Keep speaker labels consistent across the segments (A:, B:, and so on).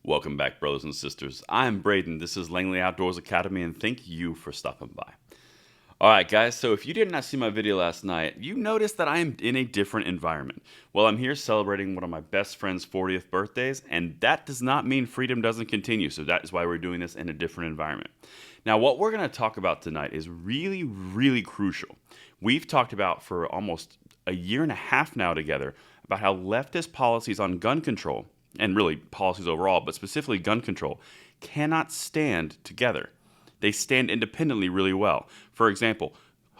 A: Welcome back, brothers and sisters. I'm Braden. This is Langley Outdoors Academy, and thank you for stopping by. All right, guys, so if you did not see my video last night, you noticed that I am in a different environment. Well, I'm here celebrating one of my best friend's 40th birthdays, and that does not mean freedom doesn't continue, so that is why we're doing this in a different environment. Now, what we're going to talk about tonight is really, really crucial. We've talked about for almost a year and a half now together about how leftist policies on gun control, and really policies overall, but specifically gun control, cannot stand together. They stand independently really well. For example,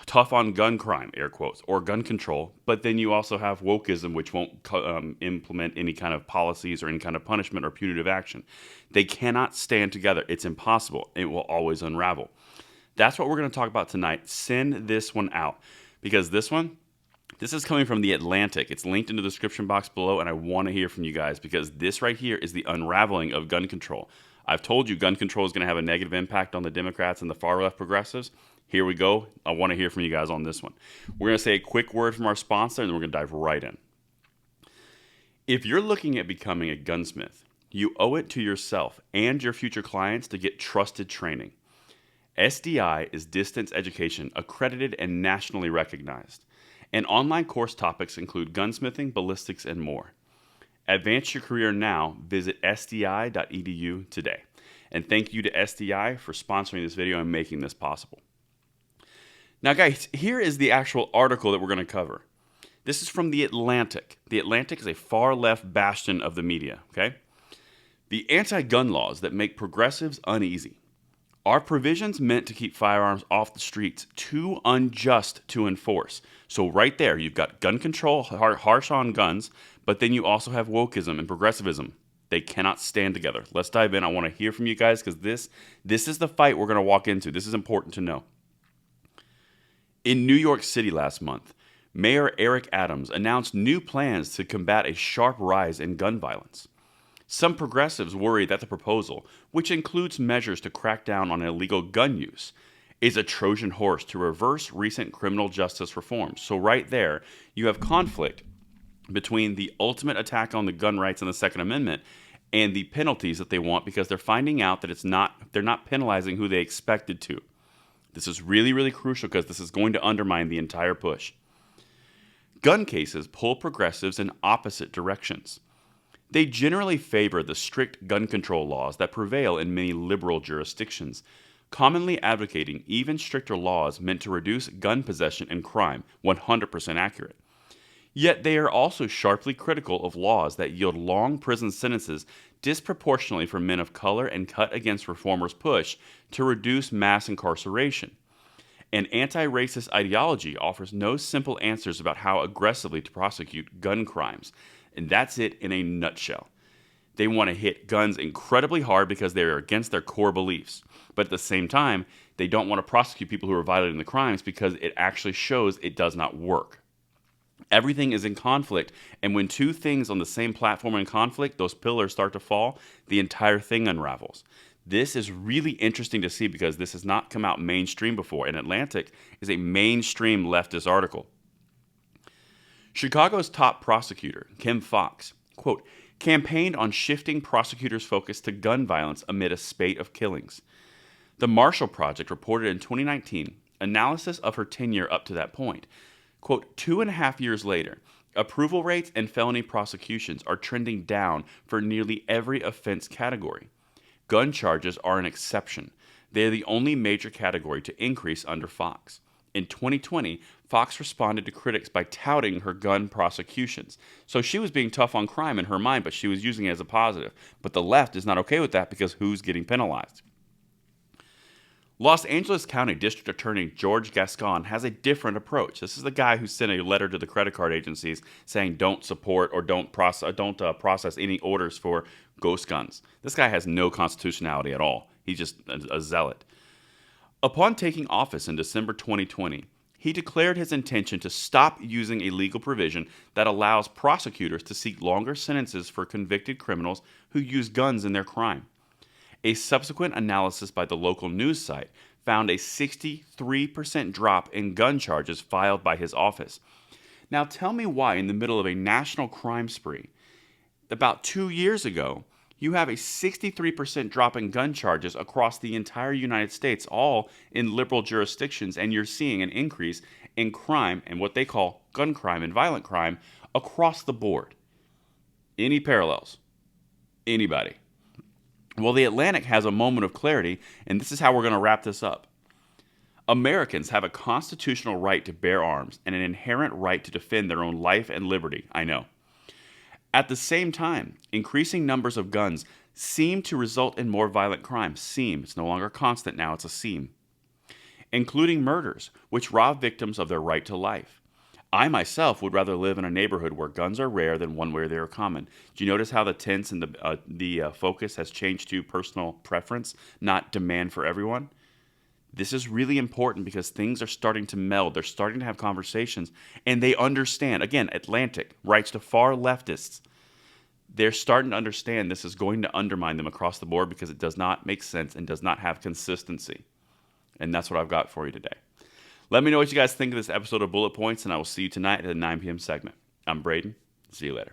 A: tough on gun crime, air quotes, or gun control, but then you also have wokeism, which won't implement any kind of policies or any kind of punishment or punitive action. They cannot stand together. It's impossible. It will always unravel. That's what we're going to talk about tonight. Send this one out, because this is coming from The Atlantic. It's linked in the description box below, and I want to hear from you guys because this right here is the unraveling of gun control. I've told you gun control is going to have a negative impact on the Democrats and the far-left progressives. Here we go. I want to hear from you guys on this one. We're going to say a quick word from our sponsor, and then we're going to dive right in. If you're looking at becoming a gunsmith, you owe it to yourself and your future clients to get trusted training. SDI is distance education, accredited and nationally recognized. And online course topics include gunsmithing, ballistics, and more. Advance your career now. Visit sdi.edu today. And thank you to SDI for sponsoring this video and making this possible. Now, guys, here is the actual article that we're going to cover. This is from The Atlantic. The Atlantic is a far-left bastion of the media, okay? The anti-gun laws that make progressives uneasy. Are provisions meant to keep firearms off the streets too unjust to enforce? So right there, you've got gun control, harsh on guns, but then you also have wokeism and progressivism. They cannot stand together. Let's dive in. I want to hear from you guys because this is the fight we're going to walk into. This is important to know. In New York City last month, Mayor Eric Adams announced new plans to combat a sharp rise in gun violence. Some progressives worry that the proposal, which includes measures to crack down on illegal gun use, is a Trojan horse to reverse recent criminal justice reforms. So right there, you have conflict between the ultimate attack on the gun rights in the Second Amendment and the penalties that they want because they're finding out that they're not penalizing who they expected to. This is really, really crucial because this is going to undermine the entire push. Gun cases pull progressives in opposite directions. They generally favor the strict gun control laws that prevail in many liberal jurisdictions, commonly advocating even stricter laws meant to reduce gun possession and crime, 100% accurate. Yet they are also sharply critical of laws that yield long prison sentences disproportionately for men of color and cut against reformers' push to reduce mass incarceration. An anti-racist ideology offers no simple answers about how aggressively to prosecute gun crimes. And that's it in a nutshell. They want to hit guns incredibly hard because they are against their core beliefs. But at the same time, they don't want to prosecute people who are violating the crimes because it actually shows it does not work. Everything is in conflict, and when two things on the same platform are in conflict, those pillars start to fall, the entire thing unravels. This is really interesting to see because this has not come out mainstream before, and Atlantic is a mainstream leftist article. Chicago's top prosecutor, Kim Foxx, quote, campaigned on shifting prosecutors' focus to gun violence amid a spate of killings. The Marshall Project reported in 2019 analysis of her tenure up to that point. Quote, 2.5 years later, approval rates and felony prosecutions are trending down for nearly every offense category. Gun charges are an exception. They are the only major category to increase under Foxx. In 2020, Foxx responded to critics by touting her gun prosecutions. So she was being tough on crime in her mind, but she was using it as a positive. But the left is not okay with that because who's getting penalized? Los Angeles County District Attorney George Gascon has a different approach. This is the guy who sent a letter to the credit card agencies saying don't support or don't process any orders for ghost guns. This guy has no constitutionality at all. He's just a zealot. Upon taking office in December 2020, he declared his intention to stop using a legal provision that allows prosecutors to seek longer sentences for convicted criminals who use guns in their crime. A subsequent analysis by the local news site found a 63% drop in gun charges filed by his office. Now tell me why, in the middle of a national crime spree, about 2 years ago, You have a 63% drop in gun charges across the entire United States, all in liberal jurisdictions, and you're seeing an increase in crime and what they call gun crime and violent crime across the board. Any parallels? Anybody? Well, the Atlantic has a moment of clarity, and this is how we're going to wrap this up. Americans have a constitutional right to bear arms and an inherent right to defend their own life and liberty, I know. At the same time, increasing numbers of guns seem to result in more violent crime. Seem. It's no longer constant now, it's a seem. Including murders, which rob victims of their right to life. I myself would rather live in a neighborhood where guns are rare than one where they are common. Do you notice how the tense and the focus has changed to personal preference, not demand for everyone? This is really important because things are starting to meld. They're starting to have conversations, and they understand. Again, Atlantic writes to far leftists. They're starting to understand this is going to undermine them across the board because it does not make sense and does not have consistency. And that's what I've got for you today. Let me know what you guys think of this episode of Bullet Points, and I will see you tonight at the 9 p.m. segment. I'm Braden. See you later.